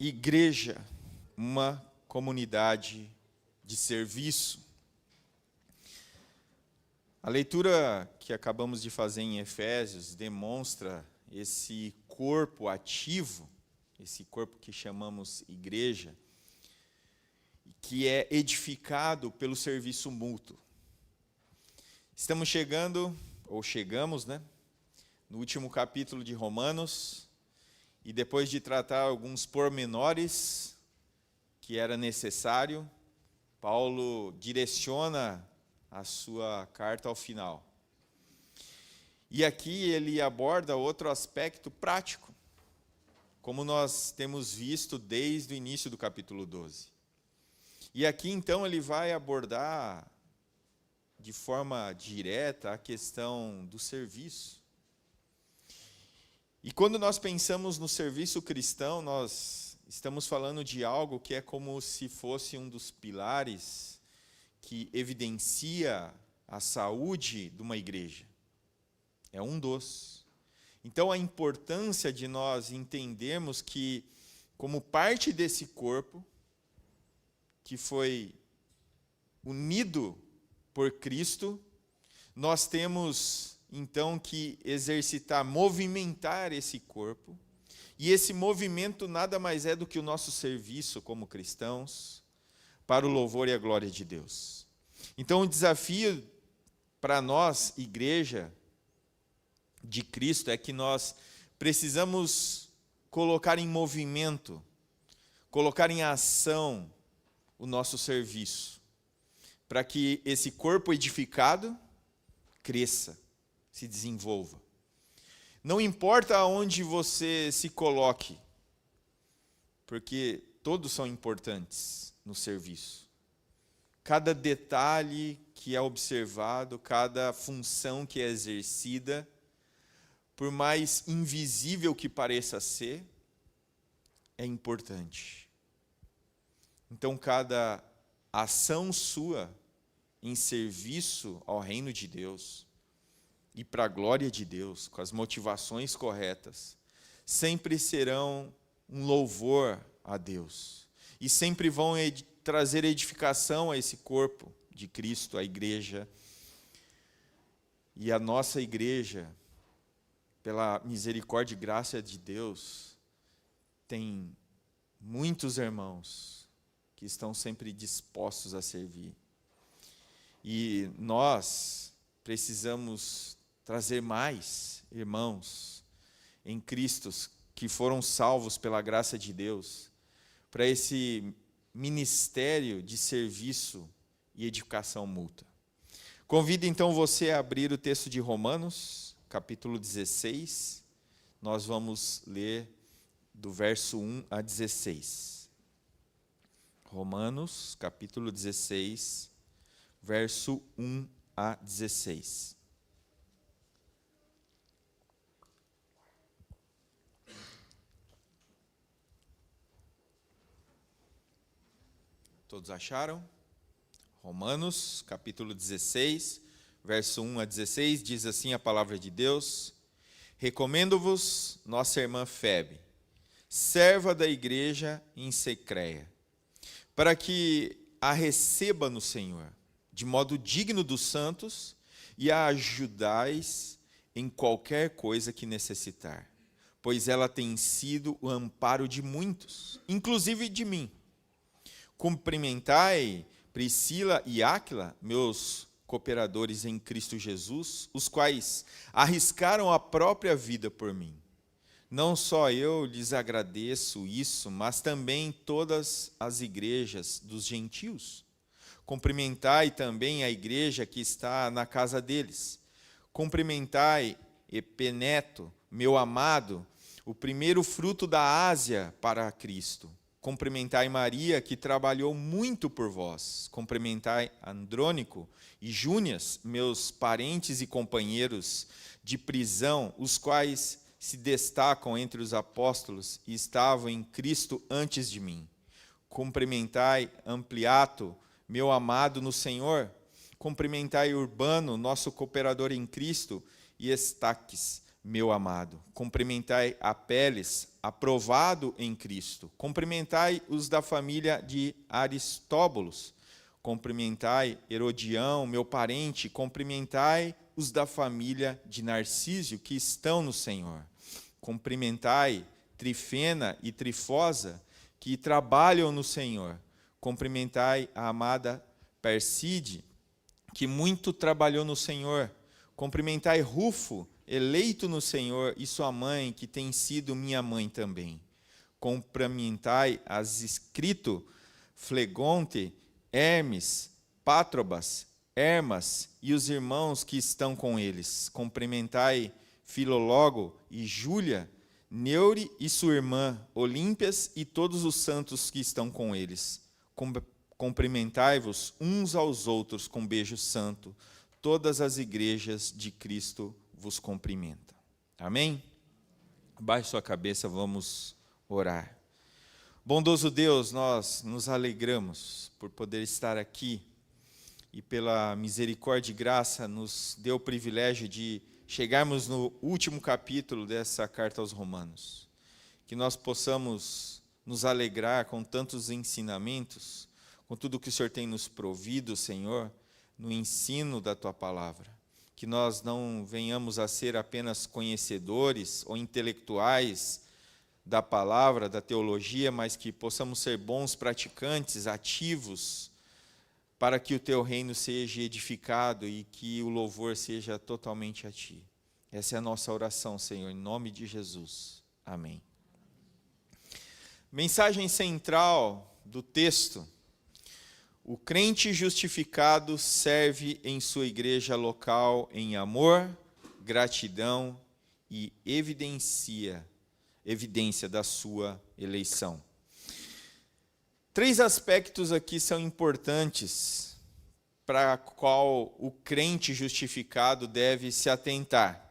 igreja, uma comunidade de serviço. A leitura que acabamos de fazer em Efésios demonstra esse corpo ativo, esse corpo que chamamos igreja, que é edificado pelo serviço mútuo. Estamos chegamos, no último capítulo de Romanos, e depois de tratar alguns pormenores que era necessário, Paulo direciona a sua carta ao final. E aqui ele aborda outro aspecto prático, como nós temos visto desde o início do capítulo 12. E aqui então ele vai abordar de forma direta a questão do serviço. E quando nós pensamos no serviço cristão, nós estamos falando de algo que é como se fosse um dos pilares que evidencia a saúde de uma igreja. É um dos. Então, a importância de nós entendermos que, como parte desse corpo, que foi unido por Cristo, nós temos, então, que exercitar, movimentar esse corpo, e esse movimento nada mais é do que o nosso serviço como cristãos, para o louvor e a glória de Deus. Então, o desafio para nós, igreja de Cristo, é que nós precisamos colocar em movimento, colocar em ação o nosso serviço, para que esse corpo edificado cresça, se desenvolva. Não importa aonde você se coloque, porque todos são importantes no serviço. Cada detalhe que é observado, cada função que é exercida, por mais invisível que pareça ser, é importante. Então, cada ação sua em serviço ao reino de Deus e para a glória de Deus, com as motivações corretas, sempre serão um louvor a Deus. E sempre vão trazer edificação a esse corpo de Cristo, a igreja. E a nossa igreja, pela misericórdia e graça de Deus, tem muitos irmãos que estão sempre dispostos a servir. E nós precisamos trazer mais irmãos em Cristo que foram salvos pela graça de Deus para esse ministério de serviço e edificação mútua. Convido então você a abrir o texto de Romanos, capítulo 16. Nós vamos ler do verso 1 a 16. Romanos, capítulo 16, verso 1 a 16. Todos acharam? Romanos, capítulo 16, verso 1 a 16, diz assim a palavra de Deus: Recomendo-vos nossa irmã Febe, serva da igreja em Secreia, para que a receba no Senhor, de modo digno dos santos, e a ajudais em qualquer coisa que necessitar, pois ela tem sido o amparo de muitos, inclusive de mim. Cumprimentai Priscila e Áquila, meus cooperadores em Cristo Jesus, os quais arriscaram a própria vida por mim. Não só eu lhes agradeço isso, mas também todas as igrejas dos gentios. Cumprimentai também a igreja que está na casa deles. Cumprimentai Epeneto, meu amado, o primeiro fruto da Ásia para Cristo. Cumprimentai Maria, que trabalhou muito por vós. Cumprimentai Andrônico e Júnias, meus parentes e companheiros de prisão, os quais se destacam entre os apóstolos e estavam em Cristo antes de mim. Cumprimentai Ampliato, meu amado no Senhor. Cumprimentai Urbano, nosso cooperador em Cristo, e Estaques, meu amado. Cumprimentai Apeles, aprovado em Cristo. Cumprimentai os da família de Aristóbulos. Cumprimentai Herodião, meu parente. Cumprimentai os da família de Narcísio, que estão no Senhor. Cumprimentai Trifena e Trifosa, que trabalham no Senhor. Cumprimentai a amada Perside, que muito trabalhou no Senhor. Cumprimentai Rufo, eleito no Senhor, e sua mãe, que tem sido minha mãe também. Cumprimentai as escrito Flegonte, Hermes, Pátrobas, Hermas e os irmãos que estão com eles. Cumprimentai Filólogo e Júlia, Neure e sua irmã, Olímpias e todos os santos que estão com eles. Cumprimentai-vos uns aos outros com beijo santo. Todas as igrejas de Cristo vos cumprimentam. Amém? Baixe sua cabeça, vamos orar. Bondoso Deus, nós nos alegramos por poder estar aqui e pela misericórdia e graça nos deu o privilégio de chegarmos no último capítulo dessa carta aos Romanos. Que nós possamos nos alegrar com tantos ensinamentos, com tudo que o Senhor tem nos provido, Senhor, no ensino da Tua palavra. Que nós não venhamos a ser apenas conhecedores ou intelectuais da palavra, da teologia, mas que possamos ser bons praticantes, ativos, para que o Teu reino seja edificado e que o louvor seja totalmente a Ti. Essa é a nossa oração, Senhor, em nome de Jesus. Amém. Mensagem central do texto: o crente justificado serve em sua igreja local em amor, gratidão e evidência da sua eleição. 3 aspectos aqui são importantes para qual o crente justificado deve se atentar.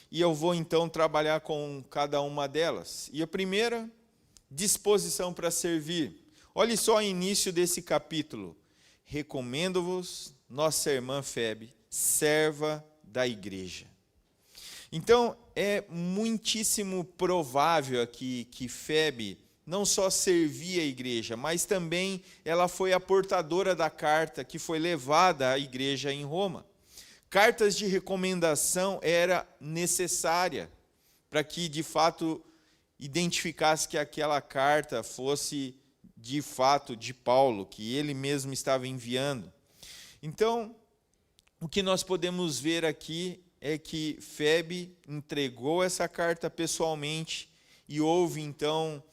E eu vou então trabalhar com cada uma delas. E a primeira, disposição para servir. Olhe só o início desse capítulo. Recomendo-vos, nossa irmã Febe, serva da igreja. Então, é muitíssimo provável aqui que Febe não só servia a igreja, mas também ela foi a portadora da carta que foi levada à igreja em Roma. Cartas de recomendação era necessária para que, de fato, identificasse que aquela carta fosse, de fato, de Paulo, que ele mesmo estava enviando. Então, o que nós podemos ver aqui é que Febe entregou essa carta pessoalmente e houve, então,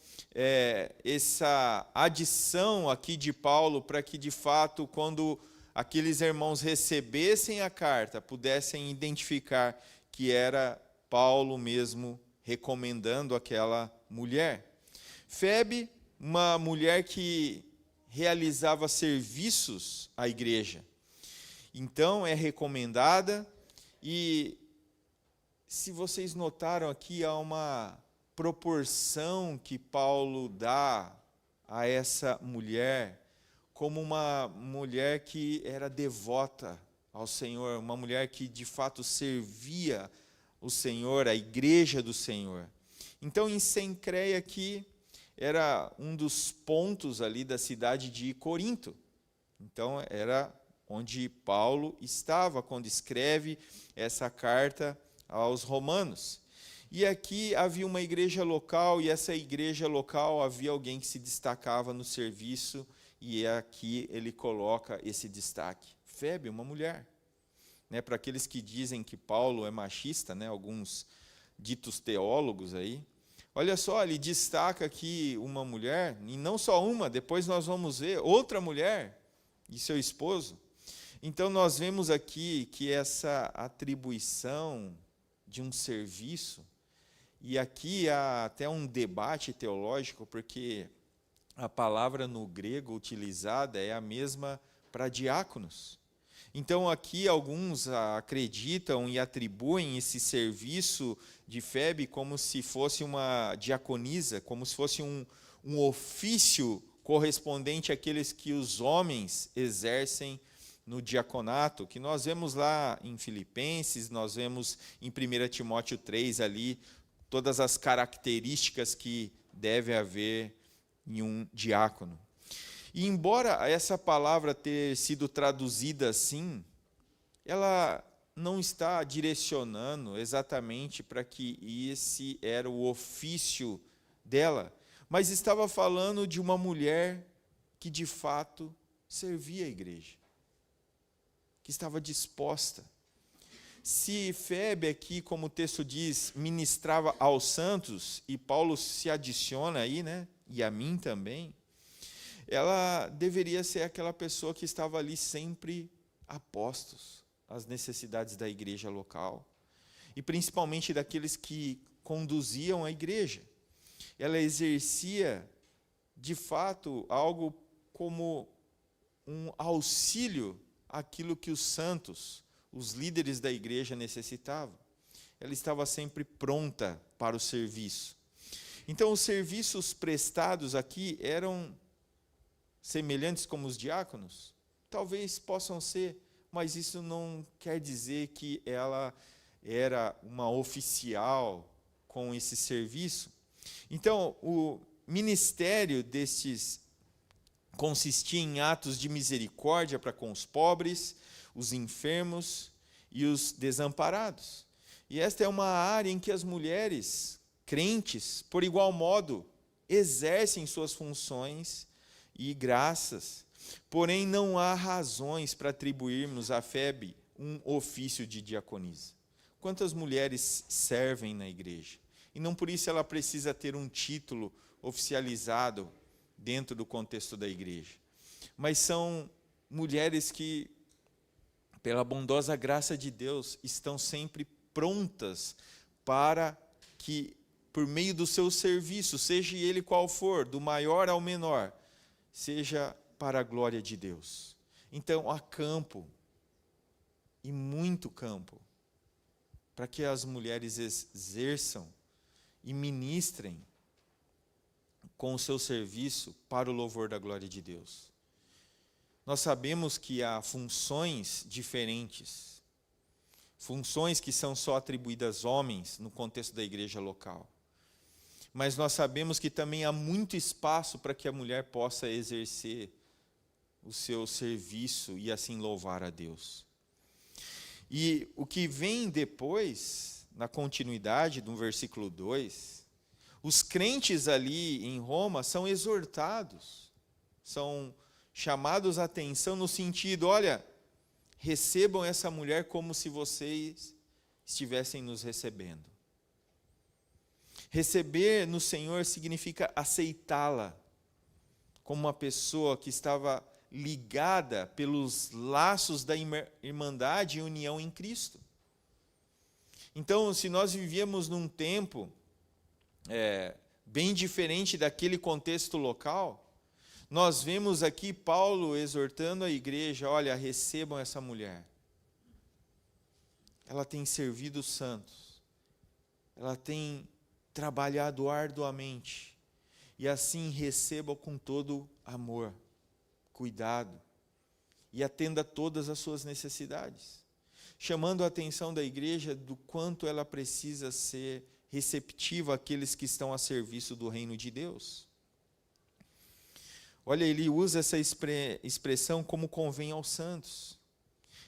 essa adição aqui de Paulo para que, de fato, quando aqueles irmãos recebessem a carta, pudessem identificar que era Paulo mesmo recomendando aquela mulher. Febe, uma mulher que realizava serviços à igreja. Então, é recomendada e, se vocês notaram aqui, há uma proporção que Paulo dá a essa mulher como uma mulher que era devota ao Senhor, uma mulher que de fato servia o Senhor, a igreja do Senhor. Então, em Cencreia aqui, era um dos pontos ali da cidade de Corinto. Então, era onde Paulo estava quando escreve essa carta aos Romanos. E aqui havia uma igreja local, e essa igreja local havia alguém que se destacava no serviço, e aqui ele coloca esse destaque. Febe, uma mulher. Para aqueles que dizem que Paulo é machista, alguns ditos teólogos aí, olha só, ele destaca aqui uma mulher, e não só uma, depois nós vamos ver outra mulher e seu esposo. Então nós vemos aqui que essa atribuição de um serviço, e aqui há até um debate teológico, porque a palavra no grego utilizada é a mesma para diáconos. Então aqui alguns acreditam e atribuem esse serviço de Febe como se fosse uma diaconisa, como se fosse um ofício correspondente àqueles que os homens exercem no diaconato, que nós vemos lá em Filipenses, nós vemos em 1 Timóteo 3 ali, todas as características que deve haver em um diácono. E embora essa palavra ter sido traduzida assim, ela não está direcionando exatamente para que esse era o ofício dela, mas estava falando de uma mulher que de fato servia a igreja, que estava disposta. Se Febe aqui, como o texto diz, ministrava aos santos, e Paulo se adiciona aí, né, e a mim também, ela deveria ser aquela pessoa que estava ali sempre a postos às necessidades da igreja local, e principalmente daqueles que conduziam a igreja. Ela exercia, de fato, algo como um auxílio àquilo que os santos, os líderes da igreja necessitavam. Ela estava sempre pronta para o serviço. Então, os serviços prestados aqui eram semelhantes como os diáconos? Talvez possam ser, mas isso não quer dizer que ela era uma oficial com esse serviço. Então, o ministério destes consistia em atos de misericórdia para com os pobres, os enfermos e os desamparados. E esta é uma área em que as mulheres crentes, por igual modo, exercem suas funções e graças. Porém, não há razões para atribuirmos a Febe um ofício de diaconisa. Quantas mulheres servem na igreja? E não por isso ela precisa ter um título oficializado dentro do contexto da igreja. Mas são mulheres que, pela bondosa graça de Deus, estão sempre prontas para que, por meio do seu serviço, seja ele qual for, do maior ao menor, seja para a glória de Deus. Então, há campo, e muito campo, para que as mulheres exerçam e ministrem com o seu serviço para o louvor da glória de Deus. Nós sabemos que há funções diferentes, funções que são só atribuídas a homens no contexto da igreja local. Mas nós sabemos que também há muito espaço para que a mulher possa exercer o seu serviço e assim louvar a Deus. E o que vem depois, na continuidade do versículo 2, os crentes ali em Roma são exortados, são chamados a atenção no sentido, olha, recebam essa mulher como se vocês estivessem nos recebendo. Receber no Senhor significa aceitá-la como uma pessoa que estava ligada pelos laços da irmandade e união em Cristo. Então, se nós vivíamos num tempo bem diferente daquele contexto local, nós vemos aqui Paulo exortando a igreja, olha, recebam essa mulher. Ela tem servido os santos, ela tem trabalhado arduamente, e assim receba com todo amor, cuidado, e atenda a todas as suas necessidades, chamando a atenção da igreja do quanto ela precisa ser receptiva àqueles que estão a serviço do reino de Deus. Olha, ele usa essa expressão como convém aos santos,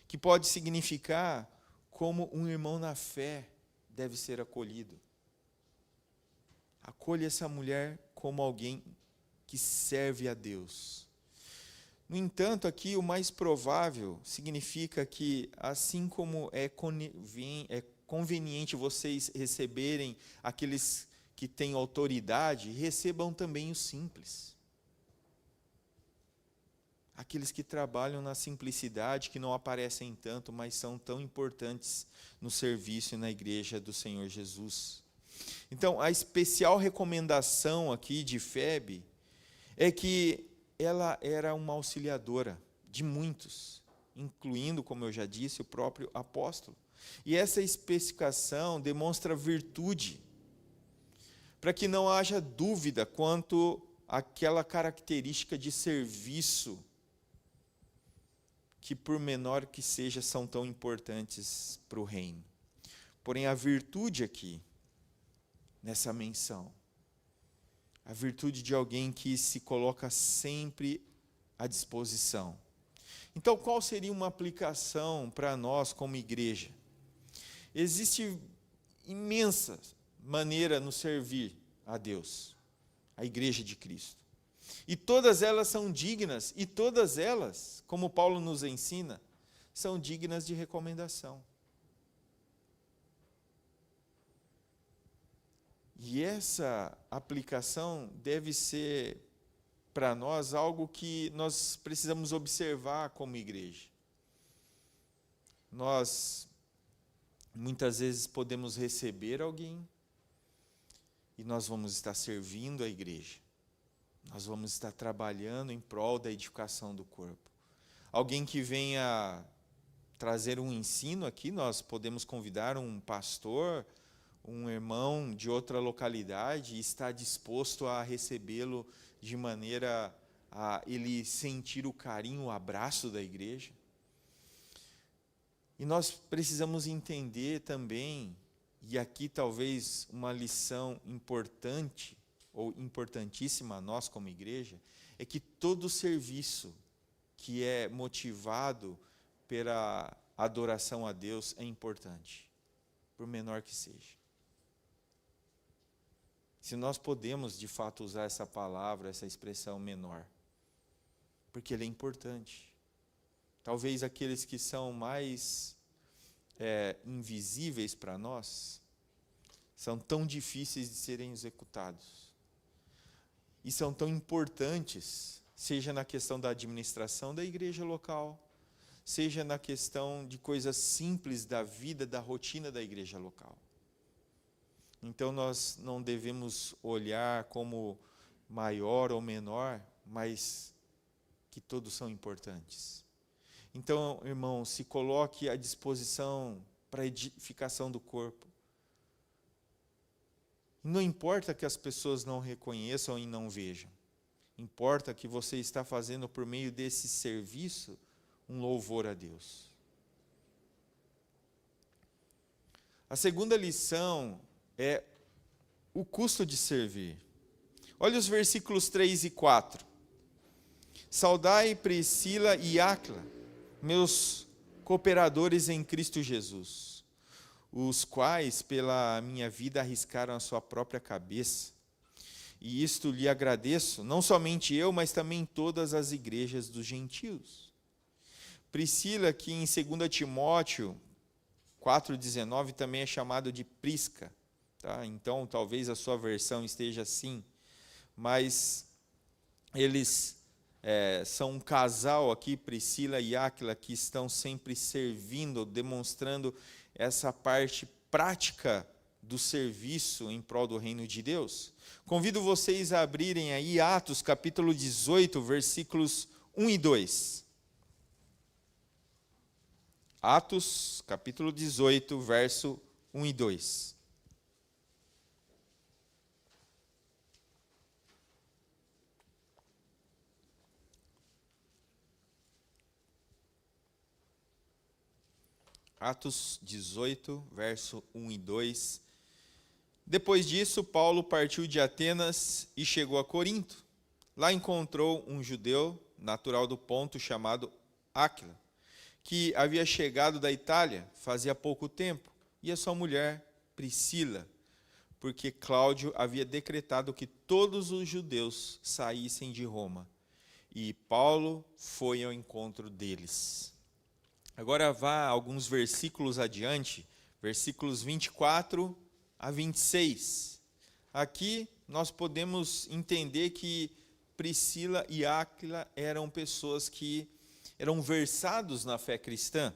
que pode significar como um irmão na fé deve ser acolhido. Acolha essa mulher como alguém que serve a Deus. No entanto, aqui o mais provável significa que, assim como é conveniente vocês receberem aqueles que têm autoridade, recebam também os simples. Aqueles que trabalham na simplicidade, que não aparecem tanto, mas são tão importantes no serviço e na igreja do Senhor Jesus. Então, a especial recomendação aqui de Febe é que ela era uma auxiliadora de muitos, incluindo, como eu já disse, o próprio apóstolo. E essa especificação demonstra virtude, para que não haja dúvida quanto àquela característica de serviço que, por menor que seja, são tão importantes para o reino. Porém, a virtude aqui, nessa menção, a virtude de alguém que se coloca sempre à disposição. Então, qual seria uma aplicação para nós como igreja? Existe imensa maneira nos servir a Deus, a igreja de Cristo. E todas elas são dignas, e todas elas, como Paulo nos ensina, são dignas de recomendação. E essa aplicação deve ser para nós algo que nós precisamos observar como igreja. Nós muitas vezes podemos receber alguém e nós vamos estar servindo a igreja. Nós vamos estar trabalhando em prol da edificação do corpo. Alguém que venha trazer um ensino aqui, nós podemos convidar um pastor, um irmão de outra localidade e estar disposto a recebê-lo de maneira a ele sentir o carinho, o abraço da igreja. E nós precisamos entender também, e aqui talvez uma lição importante, ou importantíssima a nós como igreja, é que todo serviço que é motivado pela adoração a Deus é importante, por menor que seja. Se nós podemos, de fato, usar essa palavra, essa expressão menor, porque ele é importante. Talvez aqueles que são mais invisíveis para nós, são tão difíceis de serem executados. E são tão importantes, seja na questão da administração da igreja local, seja na questão de coisas simples da vida, da rotina da igreja local. Então, nós não devemos olhar como maior ou menor, mas que todos são importantes. Então, irmão, se coloque à disposição para a edificação do corpo. Não importa que as pessoas não reconheçam e não vejam. Importa que você está fazendo por meio desse serviço um louvor a Deus. A segunda lição é o custo de servir. Olha os versículos 3 e 4. Saudai Priscila e Áquila, meus cooperadores em Cristo Jesus, os quais pela minha vida arriscaram a sua própria cabeça. E isto lhe agradeço, não somente eu, mas também todas as igrejas dos gentios. Priscila, que em 2 Timóteo 4,19 também é chamado de Prisca. Tá? Então, talvez a sua versão esteja assim, mas eles são um casal aqui, Priscila e Áquila, que estão sempre servindo, demonstrando essa parte prática do serviço em prol do reino de Deus. Convido vocês a abrirem aí Atos, capítulo 18, versículos 1 e 2. Atos, capítulo 18, verso 1 e 2. Atos 18, verso 1 e 2. Depois disso, Paulo partiu de Atenas e chegou a Corinto. Lá encontrou um judeu natural do Ponto chamado Áquila, que havia chegado da Itália fazia pouco tempo, e a sua mulher Priscila, porque Cláudio havia decretado que todos os judeus saíssem de Roma. E Paulo foi ao encontro deles. Agora vá alguns versículos adiante, versículos 24 a 26. Aqui nós podemos entender que Priscila e Áquila eram pessoas que eram versados na fé cristã.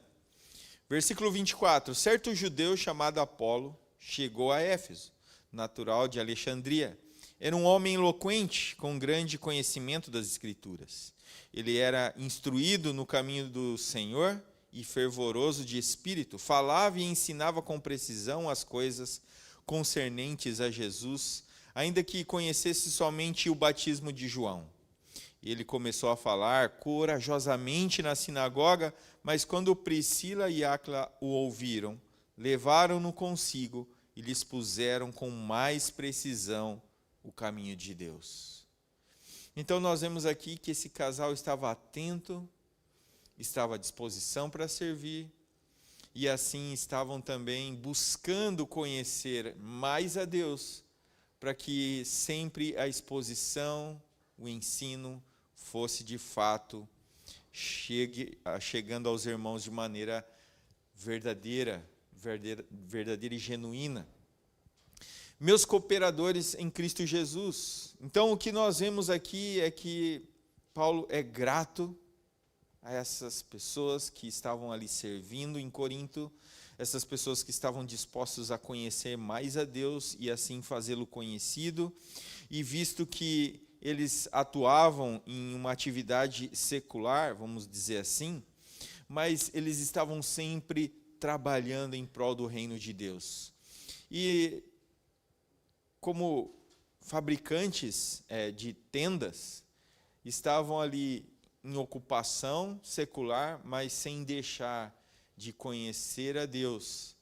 Versículo 24. Certo judeu chamado Apolo chegou a Éfeso, natural de Alexandria. Era um homem eloquente, com grande conhecimento das Escrituras. Ele era instruído no caminho do Senhor e fervoroso de espírito, falava e ensinava com precisão as coisas concernentes a Jesus, ainda que conhecesse somente o batismo de João. E ele começou a falar corajosamente na sinagoga, mas quando Priscila e Áquila o ouviram, levaram-no consigo e lhes puseram com mais precisão o caminho de Deus. Então nós vemos aqui que esse casal estava atento, estava à disposição para servir, e assim estavam também buscando conhecer mais a Deus, para que sempre a exposição, o ensino, fosse de fato chegando aos irmãos de maneira verdadeira e genuína. Meus cooperadores em Cristo Jesus. Então, o que nós vemos aqui é que Paulo é grato a essas pessoas que estavam ali servindo em Corinto, essas pessoas que estavam dispostos a conhecer mais a Deus e assim fazê-lo conhecido, e visto que eles atuavam em uma atividade secular, vamos dizer assim, mas eles estavam sempre trabalhando em prol do reino de Deus. E como fabricantes de tendas, estavam ali em ocupação secular, mas sem deixar de conhecer a Deus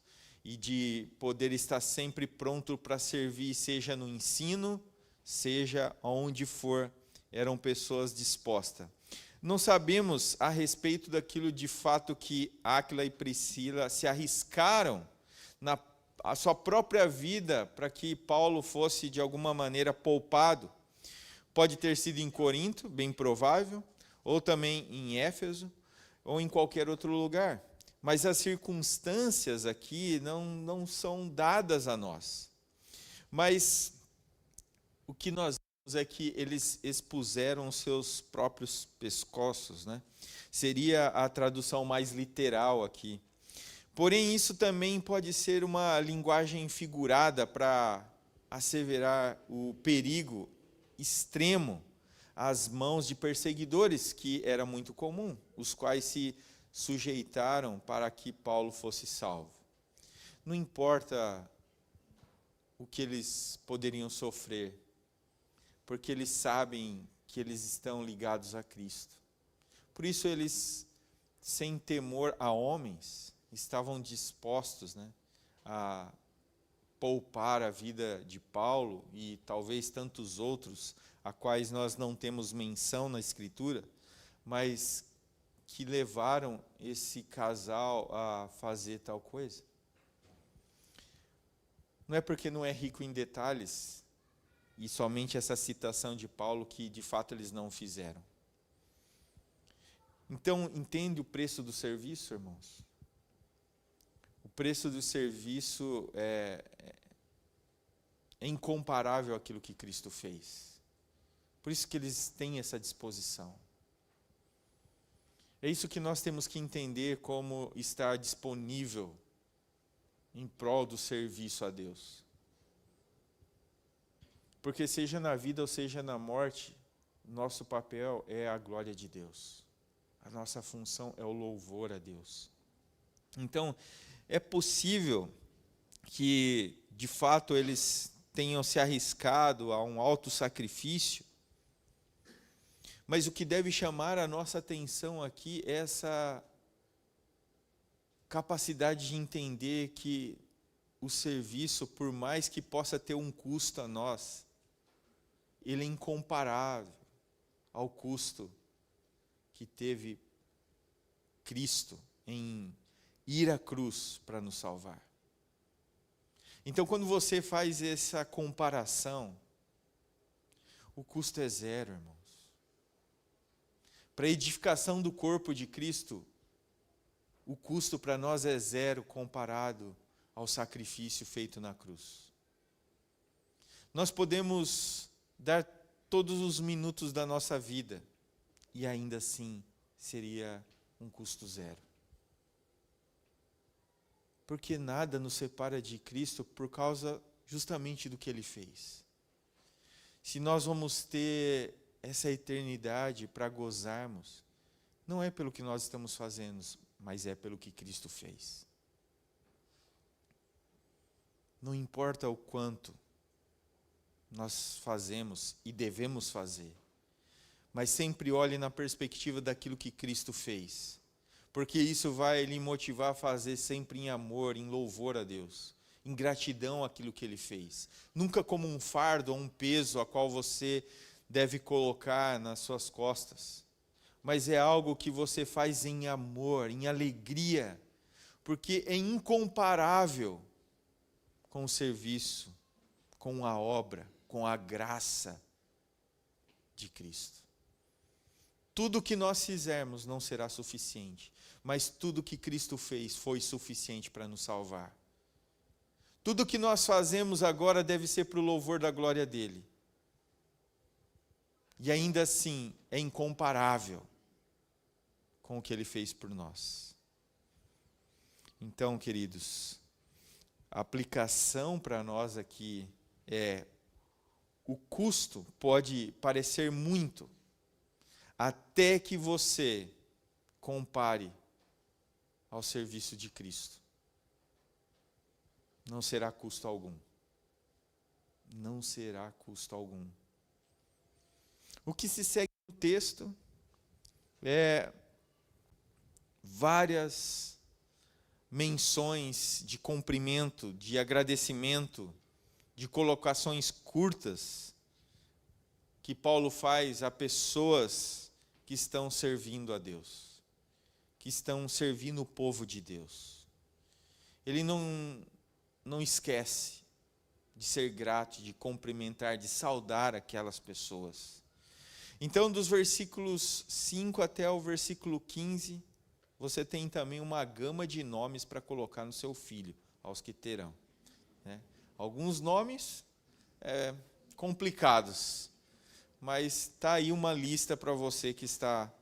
e de poder estar sempre pronto para servir, seja no ensino, seja onde for, eram pessoas dispostas. Não sabemos a respeito daquilo de fato que Áquila e Priscila se arriscaram na a sua própria vida para que Paulo fosse de alguma maneira poupado. Pode ter sido em Corinto, bem provável, ou também em Éfeso, ou em qualquer outro lugar. Mas as circunstâncias aqui não são dadas a nós. Mas o que nós vemos é que eles expuseram os seus próprios pescoços, né? Seria a tradução mais literal aqui. Porém, isso também pode ser uma linguagem figurada para asseverar o perigo extremo às mãos de perseguidores, que era muito comum, os quais se sujeitaram para que Paulo fosse salvo. Não importa o que eles poderiam sofrer, porque eles sabem que eles estão ligados a Cristo. Por isso eles, sem temor a homens, estavam dispostos, a poupar a vida de Paulo e talvez tantos outros, a quais nós não temos menção na Escritura, mas que levaram esse casal a fazer tal coisa. Não é porque não é rico em detalhes, e somente essa citação de Paulo, que de fato eles não fizeram. Então, entende o preço do serviço, irmãos? O preço do serviço é incomparável àquilo que Cristo fez. Por isso que eles têm essa disposição. É isso que nós temos que entender, como estar disponível em prol do serviço a Deus. Porque seja na vida ou seja na morte, nosso papel é a glória de Deus. A nossa função é o louvor a Deus. Então, é possível que, de fato, eles tenham se arriscado a um alto sacrifício, mas o que deve chamar a nossa atenção aqui é essa capacidade de entender que o serviço, por mais que possa ter um custo a nós, ele é incomparável ao custo que teve Cristo em ir à cruz para nos salvar. Então, quando você faz essa comparação, o custo é zero, irmãos. Para a edificação do corpo de Cristo, o custo para nós é zero comparado ao sacrifício feito na cruz. Nós podemos dar todos os minutos da nossa vida e ainda assim seria um custo zero. Porque nada nos separa de Cristo por causa justamente do que Ele fez. Se nós vamos ter essa eternidade para gozarmos, não é pelo que nós estamos fazendo, mas é pelo que Cristo fez. Não importa o quanto nós fazemos e devemos fazer, mas sempre olhe na perspectiva daquilo que Cristo fez, porque isso vai lhe motivar a fazer sempre em amor, em louvor a Deus, em gratidão àquilo que Ele fez, nunca como um fardo ou um peso a qual você deve colocar nas suas costas, mas é algo que você faz em amor, em alegria, porque é incomparável com o serviço, com a obra, com a graça de Cristo. Tudo que nós fizermos não será suficiente, mas tudo que Cristo fez foi suficiente para nos salvar. Tudo que nós fazemos agora deve ser para o louvor da glória dele. E ainda assim é incomparável com o que ele fez por nós. Então, queridos, a aplicação para nós aqui é: o custo pode parecer muito, até que você compare ao serviço de Cristo. Não será custo algum. Não será custo algum. O que se segue no texto é várias menções de cumprimento, de agradecimento, de colocações curtas que Paulo faz a pessoas que estão servindo a Deus, que estão servindo o povo de Deus. Ele não esquece de ser grato, de cumprimentar, de saudar aquelas pessoas. Então, dos versículos 5 até o versículo 15, você tem também uma gama de nomes para colocar no seu filho, aos que terão, né? Alguns nomes complicados, mas está aí uma lista para você que está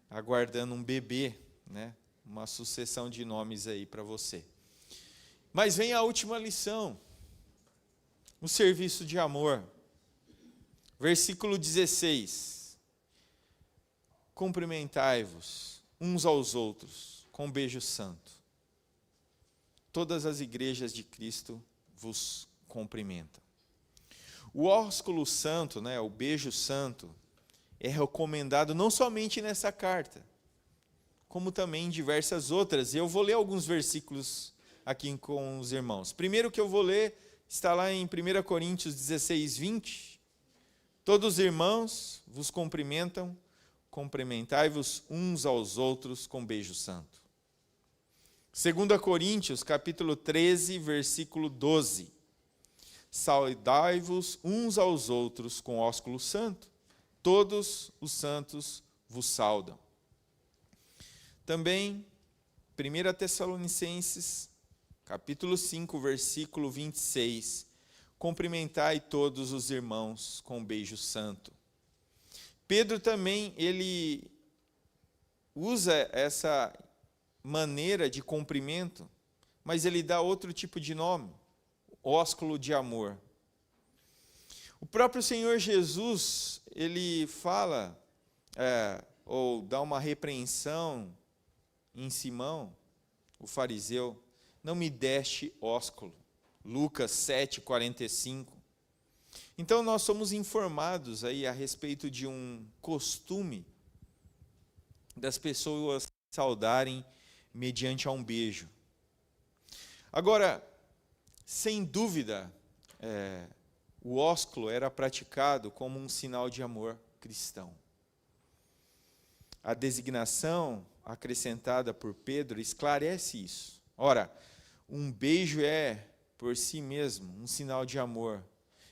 aguardando um bebê, né? Uma sucessão de nomes aí para você. Mas vem a última lição, o serviço de amor. Versículo 16. Cumprimentai-vos uns aos outros com um beijo santo. Todas as igrejas de Cristo vos cumprimentam. O ósculo santo, né, o beijo santo, é recomendado não somente nessa carta, como também em diversas outras. E eu vou ler alguns versículos aqui com os irmãos. Primeiro que eu vou ler está lá em 1 Coríntios 16, 20. Todos os irmãos vos cumprimentam, cumprimentai-vos uns aos outros com beijo santo. 2 Coríntios, capítulo 13, versículo 12. Saudai-vos uns aos outros com ósculo santo. Todos os santos vos saudam. Também, 1 Tessalonicenses, capítulo 5, versículo 26. Cumprimentai todos os irmãos com beijo santo. Pedro também, ele usa essa maneira de cumprimento, mas ele dá outro tipo de nome, ósculo de amor. O próprio Senhor Jesus, ele fala, ou dá uma repreensão em Simão, o fariseu: não me deste ósculo. Lucas 7, 45. Então nós somos informados aí a respeito de um costume das pessoas saudarem mediante a um beijo. Agora, sem dúvida, o ósculo era praticado como um sinal de amor cristão. A designação acrescentada por Pedro esclarece isso. Ora, um beijo é, por si mesmo, um sinal de amor.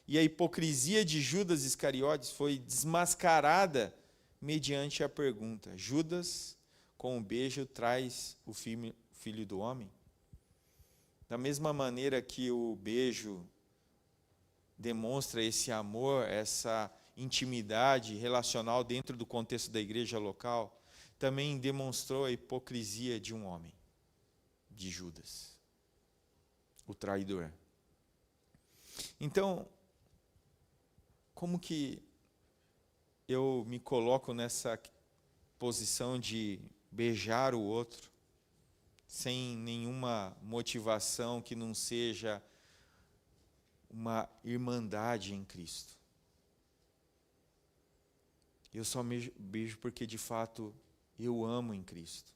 E a hipocrisia de Judas Iscariotes foi desmascarada mediante a pergunta: Judas, com um beijo, traz o filho do homem? Da mesma maneira que o beijo demonstra esse amor, essa intimidade relacional dentro do contexto da igreja local, também demonstrou a hipocrisia de um homem, de Judas, o traidor. Então, como que eu me coloco nessa posição de beijar o outro, sem nenhuma motivação que não seja uma irmandade em Cristo? Eu só beijo porque, de fato, eu amo em Cristo.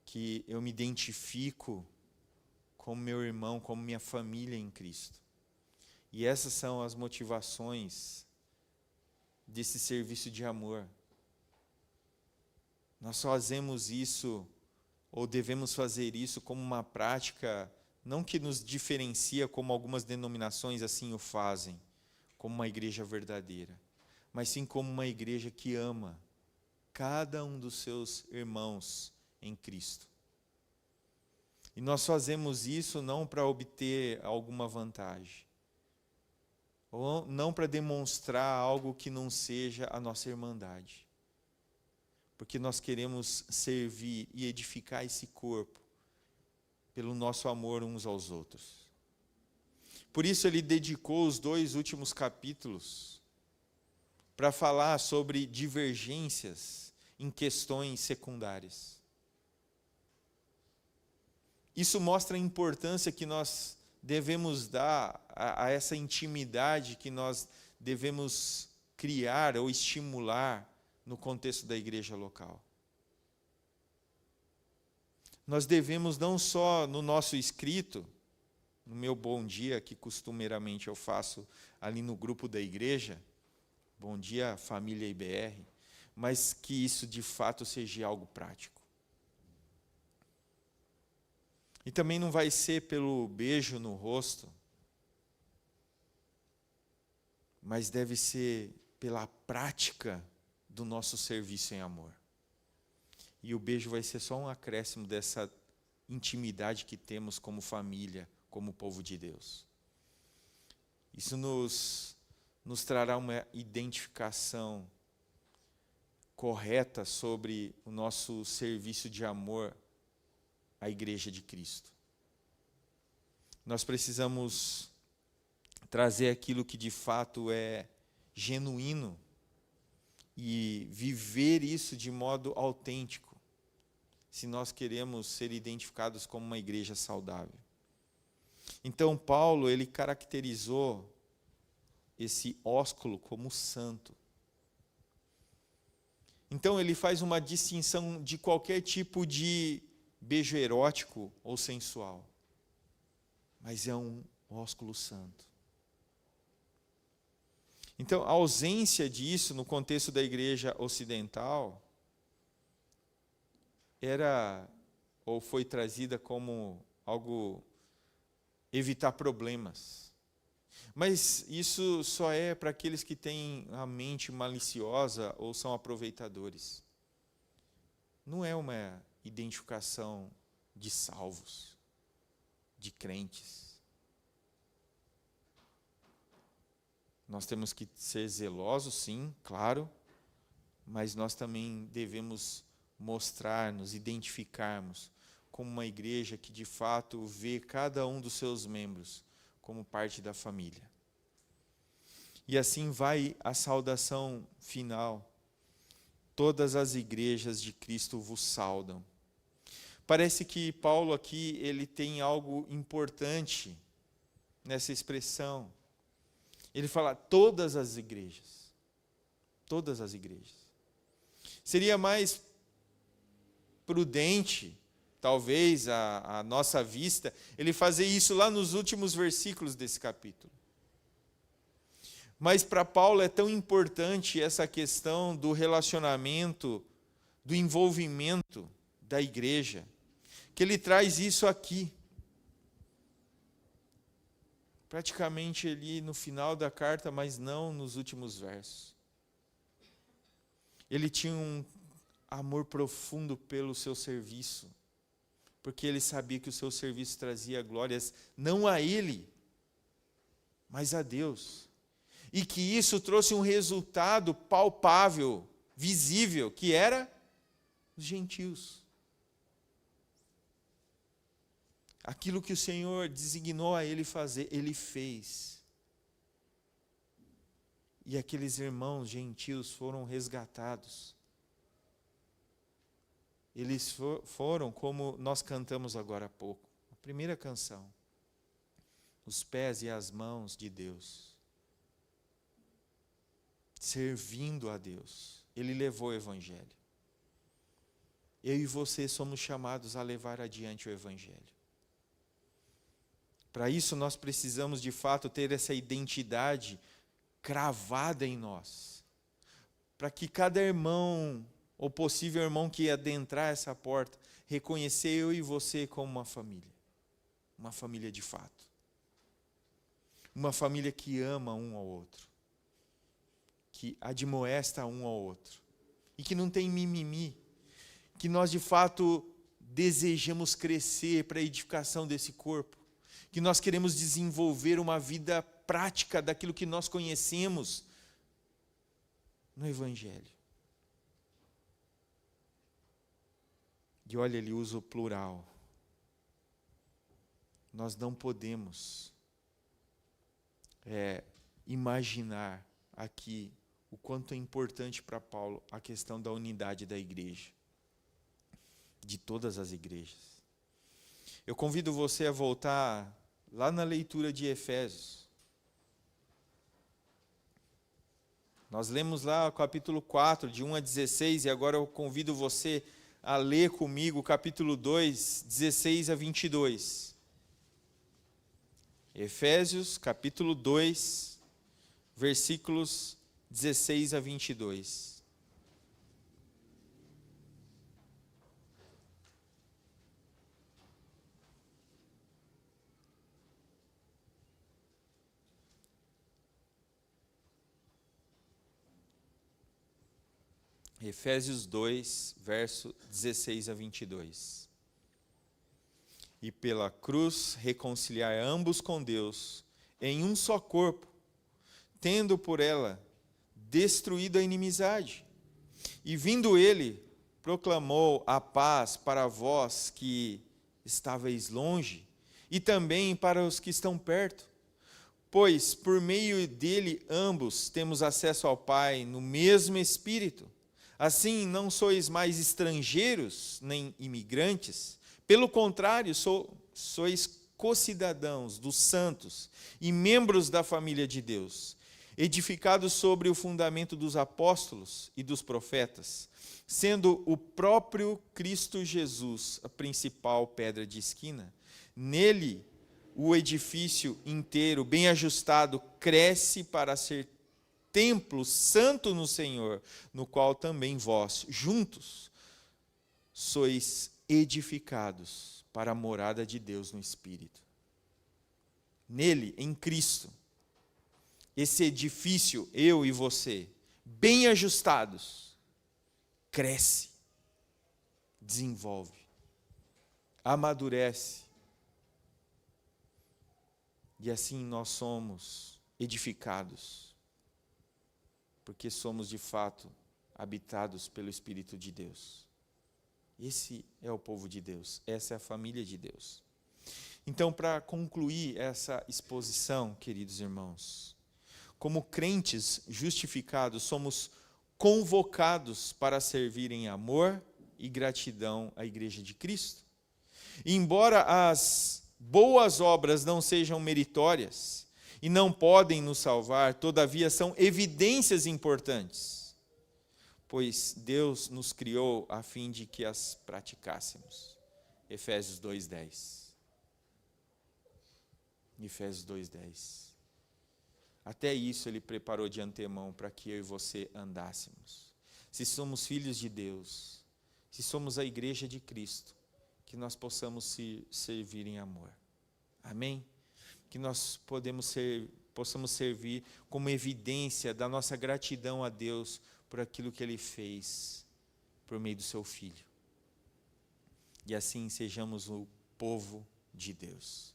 Que eu me identifico como meu irmão, como minha família em Cristo. E essas são as motivações desse serviço de amor. Nós fazemos isso, ou devemos fazer isso como uma prática, não que nos diferencia como algumas denominações assim o fazem, como uma igreja verdadeira, mas sim como uma igreja que ama cada um dos seus irmãos em Cristo. E nós fazemos isso não para obter alguma vantagem, ou não para demonstrar algo que não seja a nossa irmandade, porque nós queremos servir e edificar esse corpo pelo nosso amor uns aos outros. Por isso ele dedicou os 2 últimos capítulos para falar sobre divergências em questões secundárias. Isso mostra a importância que nós devemos dar a essa intimidade que nós devemos criar ou estimular no contexto da igreja local. Nós devemos não só no nosso escrito, no meu bom dia, que costumeiramente eu faço ali no grupo da igreja, bom dia família IBR, mas que isso de fato seja algo prático. E também não vai ser pelo beijo no rosto, mas deve ser pela prática do nosso serviço em amor. E o beijo vai ser só um acréscimo dessa intimidade que temos como família, como povo de Deus. Isso nos trará uma identificação correta sobre o nosso serviço de amor à Igreja de Cristo. Nós precisamos trazer aquilo que de fato é genuíno e viver isso de modo autêntico, se nós queremos ser identificados como uma igreja saudável. Então Paulo, ele caracterizou esse ósculo como santo. Então ele faz uma distinção de qualquer tipo de beijo erótico ou sensual, mas é um ósculo santo. Então, a ausência disso no contexto da igreja ocidental era ou foi trazida como algo evitar problemas. Mas isso só é para aqueles que têm a mente maliciosa ou são aproveitadores. Não é uma identificação de salvos, de crentes. Nós temos que ser zelosos, sim, claro, mas nós também devemos mostrar, nos identificarmos como uma igreja que de fato vê cada um dos seus membros como parte da família. E assim vai a saudação final. Todas as igrejas de Cristo vos saudam. Parece que Paulo aqui ele tem algo importante nessa expressão. Ele fala todas as igrejas. Todas as igrejas. Seria mais prudente, talvez, a nossa vista, ele fazer isso lá nos últimos versículos desse capítulo. Mas para Paulo é tão importante essa questão do relacionamento, do envolvimento da igreja, que ele traz isso aqui. Praticamente ali no final da carta, mas não nos últimos versos. Ele tinha um amor profundo pelo seu serviço, porque ele sabia que o seu serviço trazia glórias não a ele, mas a Deus. E que isso trouxe um resultado palpável, visível, que era os gentios. Aquilo que o Senhor designou a ele fazer, ele fez. E aqueles irmãos gentios foram resgatados. Eles foram, como nós cantamos agora há pouco, a primeira canção, os pés e as mãos de Deus. servindo a Deus. Ele levou o Evangelho. Eu e você somos chamados a levar adiante o Evangelho. Para isso nós precisamos de fato ter essa identidade cravada em nós. Para que cada irmão, ou possível irmão que adentrar essa porta, reconhecer eu e você como uma família de fato. Uma família que ama um ao outro, que admoesta um ao outro, e que não tem mimimi, que nós de fato desejamos crescer para a edificação desse corpo, que nós queremos desenvolver uma vida prática daquilo que nós conhecemos no Evangelho. E olha, ele usa o plural. Nós não podemos imaginar aqui o quanto é importante para Paulo a questão da unidade da igreja, de todas as igrejas. Eu convido você a voltar lá na leitura de Efésios. Nós lemos lá o capítulo 4, de 1 a 16, e agora eu convido você a ler comigo o capítulo 2, 16 a 22. Efésios, capítulo 2, versículos 16 a 22. Efésios 2, verso 16 a 22. E pela cruz reconciliar ambos com Deus em um só corpo, tendo por ela destruído a inimizade. E vindo ele, proclamou a paz para vós que estáveis longe, e também para os que estão perto. Pois por meio dele ambos temos acesso ao Pai no mesmo Espírito. Assim, não sois mais estrangeiros, nem imigrantes. Pelo contrário, sois co-cidadãos dos santos e membros da família de Deus, edificados sobre o fundamento dos apóstolos e dos profetas, sendo o próprio Cristo Jesus a principal pedra de esquina. Nele, o edifício inteiro, bem ajustado, cresce para ser templo santo no Senhor, no qual também vós, juntos, sois edificados para a morada de Deus no Espírito. Nele, em Cristo, esse edifício, eu e você, bem ajustados, cresce, desenvolve, amadurece, e assim nós somos edificados, porque somos de fato habitados pelo Espírito de Deus. Esse é o povo de Deus, essa é a família de Deus. Então, para concluir essa exposição, queridos irmãos, como crentes justificados, somos convocados para servir em amor e gratidão à Igreja de Cristo. E embora as boas obras não sejam meritórias, e não podem nos salvar, todavia são evidências importantes, pois Deus nos criou a fim de que as praticássemos. Efésios 2:10. Efésios 2:10. Até isso Ele preparou de antemão para que eu e você andássemos. Se somos filhos de Deus, se somos a igreja de Cristo, que nós possamos servir em amor. Amém? Que nós possamos servir como evidência da nossa gratidão a Deus por aquilo que Ele fez por meio do Seu Filho. E assim sejamos o povo de Deus.